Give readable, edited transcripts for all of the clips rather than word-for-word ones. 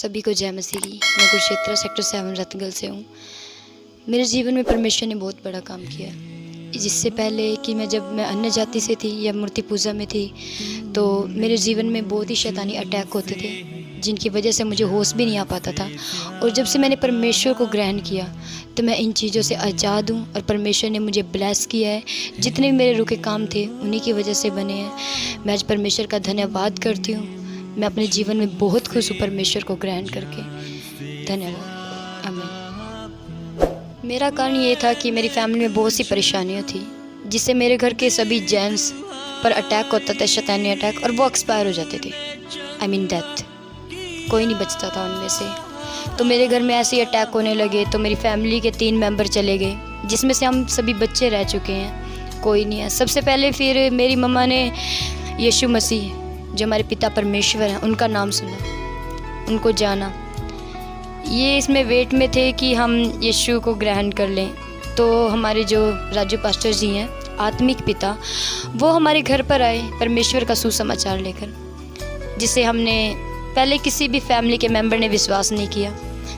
सभी को जय मसीह की। मैं कुरुक्षेत्र सेक्टर 7 रतनगल से हूँ। मेरे जीवन में परमेश्वर ने बहुत बड़ा काम किया। जिससे पहले कि जब मैं अन्य जाति से थी या मूर्ति पूजा में थी, तो मेरे जीवन में बहुत ही शैतानी अटैक होते थे, जिनकी वजह से मुझे होश भी नहीं आ पाता था। और जब से मैंने परमेश्वर को ग्रहण किया तो मैं इन चीज़ों से आज़ाद हूँ और परमेश्वर ने मुझे ब्लेस किया है। जितने भी मेरे रुके काम थे उन्हीं की वजह से बने हैं। मैं आज परमेश्वर का धन्यवाद करती हूँ। मैं अपने जीवन में बहुत खुश हूँ परमेश्वर को ग्रहण करके। धन्यवाद। आमीन। मेरा कारण ये था कि मेरी फैमिली में बहुत सी परेशानियाँ थी, जिससे मेरे घर के सभी जेंट्स पर अटैक होता था, शैतानी अटैक, और वो एक्सपायर हो जाते थे। I mean death. कोई नहीं बचता था उनमें से। तो मेरे घर में ऐसे ही अटैक होने लगे तो मेरी फैमिली के 3 मेंबर चले गए, जिसमें से हम सभी बच्चे रह चुके हैं, कोई नहीं है। सबसे पहले फिर मेरी मम्मा ने यीशु मसीह, जो हमारे पिता परमेश्वर हैं, उनका नाम सुना, उनको जाना। ये इसमें वेट में थे कि हम यीशु को ग्रहण कर लें। तो हमारे जो राजू पास्टर जी हैं, आत्मिक पिता, वो हमारे घर पर आए परमेश्वर का सुसमाचार लेकर, जिसे हमने पहले किसी भी फैमिली के मेंबर ने विश्वास नहीं किया।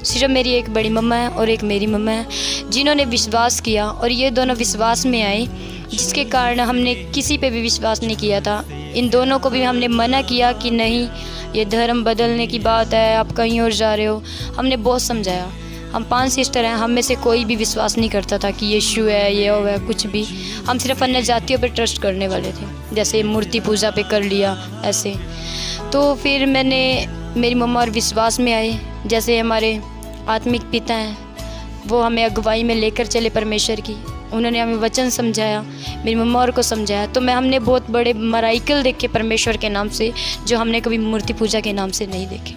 सिर्फ मेरी एक बड़ी मम्मा है और एक मेरी मम्मा है, जिन्होंने विश्वास किया, और ये दोनों विश्वास में आए, जिसके कारण हमने किसी पे भी विश्वास नहीं किया था। इन दोनों को भी हमने मना किया कि नहीं, ये धर्म बदलने की बात है, आप कहीं और जा रहे हो। हमने बहुत समझाया। हम 5 सिस्टर हैं, हम में से कोई भी विश्वास नहीं करता था कि यीशु है, ये है, कुछ भी। हम सिर्फ अन्य जातियों पर ट्रस्ट करने वाले थे, जैसे मूर्ति पूजा पे कर लिया ऐसे। तो फिर मेरी मम्मा और विश्वास में आए, जैसे हमारे आत्मिक पिता हैं, वो हमें अगुवाई में लेकर चले परमेश्वर की। उन्होंने हमें वचन समझाया, मेरी मम्मा और को समझाया। तो हमने बहुत बड़े मराइकल देखे परमेश्वर के नाम से, जो हमने कभी मूर्ति पूजा के नाम से नहीं देखे।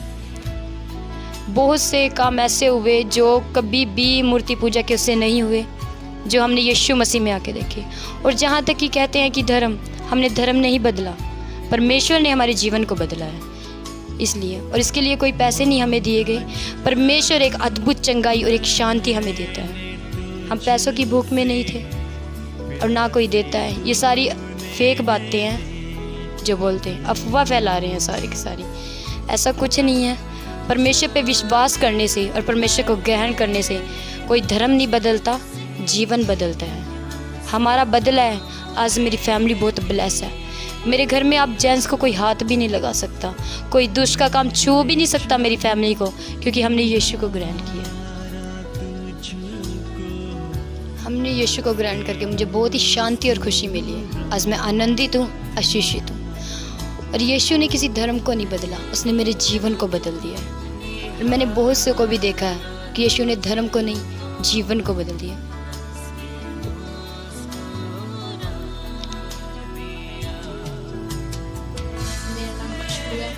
बहुत से काम ऐसे हुए जो कभी भी मूर्ति पूजा के उससे नहीं हुए, जो हमने यीशु मसीह में आके देखे। और जहाँ तक कि कहते हैं कि हमने धर्म नहीं बदला, परमेश्वर ने हमारे जीवन को बदला है। इसलिए, और इसके लिए कोई पैसे नहीं हमें दिए गए। परमेश्वर एक अद्भुत चंगाई और एक शांति हमें देता है। हम पैसों की भूख में नहीं थे और ना कोई देता है। ये सारी फेक बातें हैं जो बोलते हैं, अफवाह फैला रहे हैं सारी की सारी। ऐसा कुछ नहीं है। परमेश्वर पे विश्वास करने से और परमेश्वर को ग्रहण करने से कोई धर्म नहीं बदलता, जीवन बदलता है। हमारा बदला है। आज मेरी फैमिली बहुत ब्लेस है। मेरे घर में आप जेंट्स को कोई हाथ भी नहीं लगा सकता, कोई दुष्ट का काम छू भी नहीं सकता मेरी फैमिली को, क्योंकि हमने यीशु को ग्रहण किया। हमने यीशु को ग्रहण करके मुझे बहुत ही शांति और खुशी मिली है। आज मैं आनंदित हूँ, आशीषित हूँ। और यीशु ने किसी धर्म को नहीं बदला, उसने मेरे जीवन को बदल दिया है। और मैंने बहुत से को भी देखा है कि यीशु ने धर्म को नहीं, जीवन को बदल दिया। मेरा नाम खुशबू है।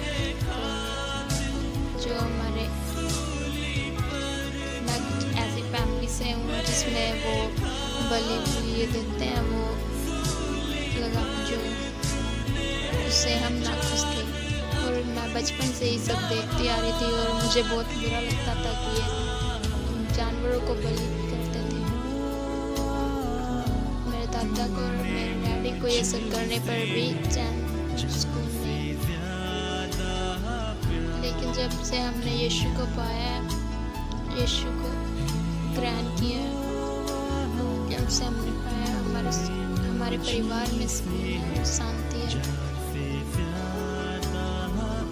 जो हमारे, मैं ऐसी फैमिली से हूँ जिसमें वो बलि ये देते हैं, वो लगा जो उससे हम नाखुश थे। और मैं बचपन से ही सब देखती आ रही थी और मुझे बहुत बुरा लगता था कि ये जानवरों को बलि करते थे। मेरे दादा को और मेरे डैडी को ये सब करने पर भी चैन सुकून नहीं। लेकिन जब से हमने यीशु को पाया, यीशु को ग्रहण किया, जब से हमने पाया, हमारे परिवार में सुकून है, शांति है।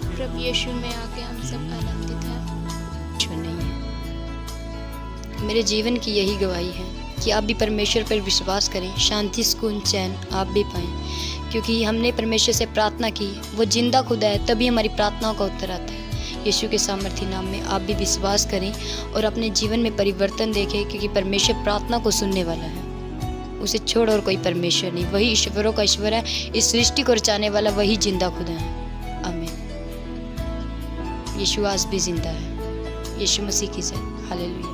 प्रभु यीशु में आके हम सब आनंदित हैं। नहीं है। मेरे जीवन की यही गवाही है कि आप भी परमेश्वर पर विश्वास करें, शांति, सुकून, चैन आप भी पाएं। क्योंकि हमने परमेश्वर से प्रार्थना की, वो जिंदा खुदा है, तभी हमारी प्रार्थनाओं का उत्तर आता है। यीशु के सामर्थ्य नाम में आप भी विश्वास करें और अपने जीवन में परिवर्तन देखें, क्योंकि परमेश्वर प्रार्थना को सुनने वाला है। उसे छोड़ और कोई परमेश्वर नहीं। वही ईश्वरों का ईश्वर है, इस सृष्टि को रचाने वाला वही जिंदा खुदा है। आमीन। यीशु आज भी जिंदा है। यीशु मसीह की जय। हालेलुया।